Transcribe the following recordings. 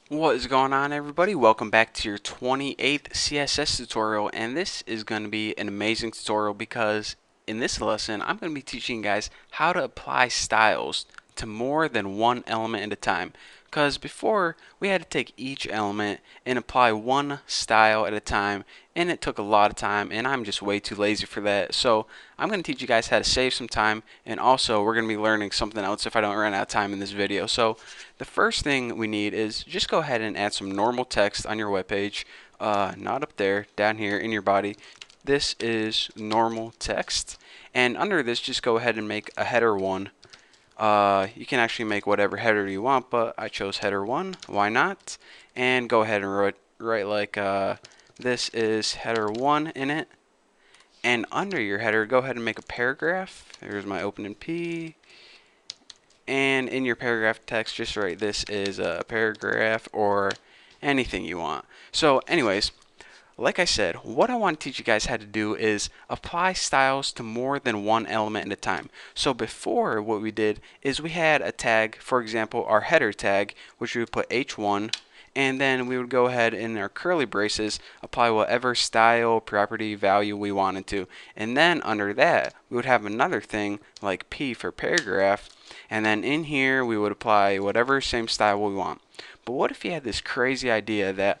What is going on, everybody? Welcome back to your 28th CSS tutorial, and this is going to be an amazing tutorial because in this lesson I'm going to be teaching you guys how to apply styles to more than one element at a time. Because before we had to take each element and apply one style at a time, and it took a lot of time, and I'm just way too lazy for that. So I'm going to teach you guys how to save some time, and also we're going to be learning something else if I don't run out of time in this video. So the first thing we need is just go ahead and add some normal text on your web page, not up there, down here in your body. This is normal text, and under this just go ahead and make a header 1. You can actually make whatever header you want, but I chose header 1. Why not? And go ahead and write like this is header 1 in it. And under your header, go ahead and make a paragraph. Here's my opening P. And in your paragraph text, just write this is a paragraph or anything you want. So anyways, like I said, what I want to teach you guys how to do is apply styles to more than one element at a time. So before, what we did is we had a tag, for example, our header tag, which we would put h1, and then we would go ahead in our curly braces apply whatever style, property, value we wanted to. And then under that, we would have another thing like p for paragraph, and then in here we would apply whatever same style we want. But what if you had this crazy idea that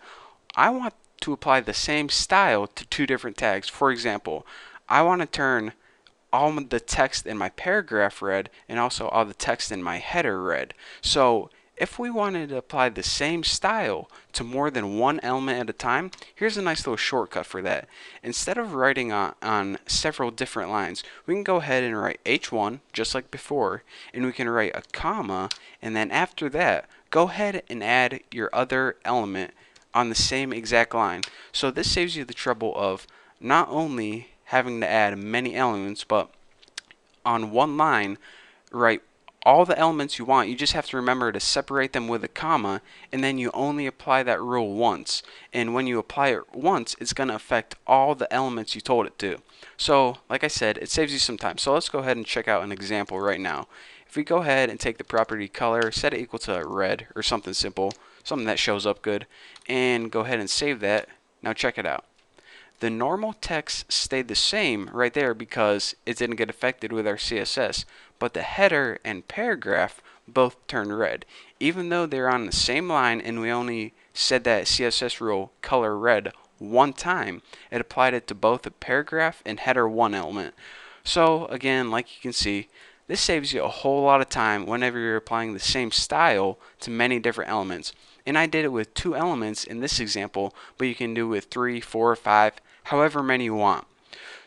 I want to apply the same style to two different tags? For example, I want to turn all the text in my paragraph red and also all the text in my header red. So if we wanted to apply the same style to more than one element at a time, here's a nice little shortcut for that. Instead of writing on several different lines, we can go ahead and write H1 just like before, and we can write a comma, and then after that, go ahead and add your other element on the same exact line. So this saves you the trouble of not only having to add many elements, but on one line, write all the elements you want. You just have to remember to separate them with a comma, and then you only apply that rule once. And when you apply it once, it's going to affect all the elements you told it to. So, like I said, it saves you some time. So let's go ahead and check out an example right now. If we go ahead and take the property color, set it equal to red or something simple, something that shows up good, and go ahead and save that. Now check it out. The normal text stayed the same right there because it didn't get affected with our CSS, but the header and paragraph both turned red. Even though they're on the same line and we only said that CSS rule color red one time, it applied it to both the paragraph and header 1 element. So again, like you can see, this saves you a whole lot of time whenever you're applying the same style to many different elements. And I did it with 2 elements in this example, but you can do it with 3, 4, 5, however many you want.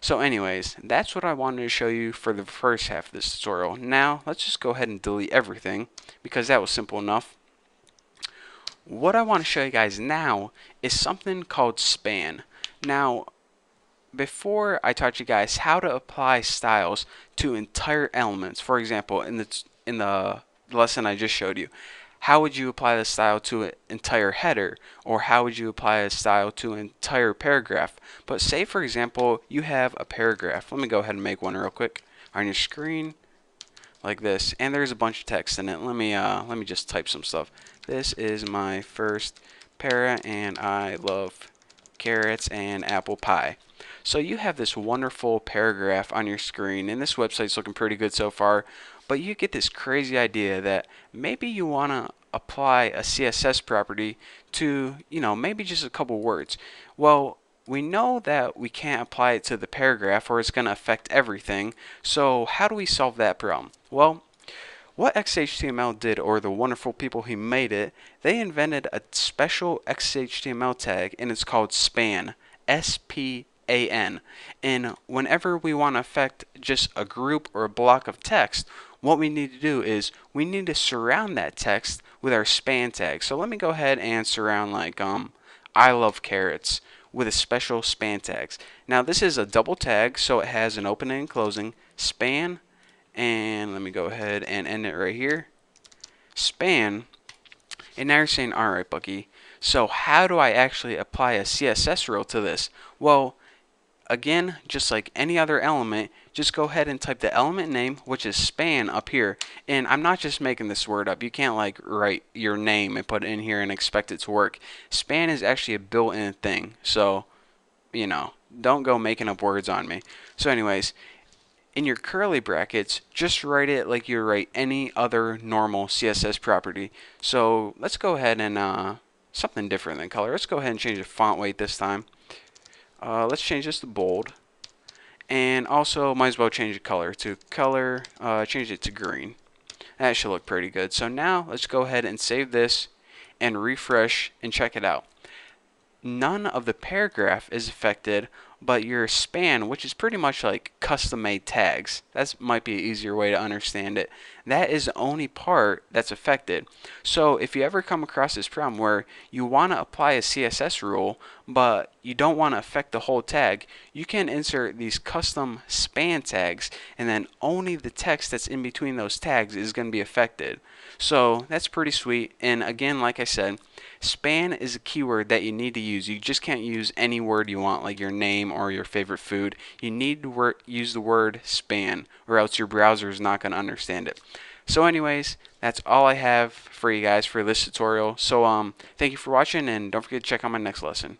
So anyways, that's what I wanted to show you for the first half of this tutorial. Now, let's just go ahead and delete everything because that was simple enough. What I want to show you guys now is something called span. Now, before I taught you guys how to apply styles to entire elements, for example, in the lesson I just showed you, how would you apply the style to an entire header, or how would you apply a style to an entire paragraph? But say, for example, you have a paragraph. Let me go ahead and make one real quick on your screen like this, and there's a bunch of text in it. Let me just type some stuff. This is my first para, and I love carrots and apple pie. So you have this wonderful paragraph on your screen, and this website's looking pretty good so far, but you get this crazy idea that maybe you want to apply a CSS property to, maybe just a couple words. Well, we know that we can't apply it to the paragraph or it's going to affect everything. So how do we solve that problem? Well, what XHTML did, or the wonderful people who made it, they invented a special XHTML tag, and it's called span. S-P-A-N. And whenever we want to affect just a group or a block of text, what we need to do is we need to surround that text with our span tag. So let me go ahead and surround like I love carrots with a special span tags. Now this is a double tag, so it has an opening and closing span, and let me go ahead and end it right here. Span. And now you're saying, alright, Bucky, so how do I actually apply a CSS rule to this? Well, again, just like any other element, just go ahead and type the element name, which is span, up here. And I'm not just making this word up. You can't like write your name and put it in here and expect it to work. Span is actually a built-in thing, so don't go making up words on me. So anyways, in your curly brackets, just write it like you write any other normal CSS property. So let's go ahead and something different than color. Let's go ahead and change the font weight this time. Let's change this to bold. And also, might as well change the color to change it to green. That should look pretty good. So now, let's go ahead and save this and refresh and check it out. None of the paragraph is affected, but your span, which is pretty much like custom-made tags, that might be an easier way to understand it, that is the only part that's affected. So if you ever come across this problem where you want to apply a CSS rule, but you don't want to affect the whole tag, you can insert these custom span tags, and then only the text that's in between those tags is going to be affected. So that's pretty sweet. And again, like I said, span is a keyword that you need to use. You just can't use any word you want, like your name or your favorite food. You need to use the word span, or else your browser is not going to understand it. So anyways, that's all I have for you guys for this tutorial. So thank you for watching, and don't forget to check out my next lesson.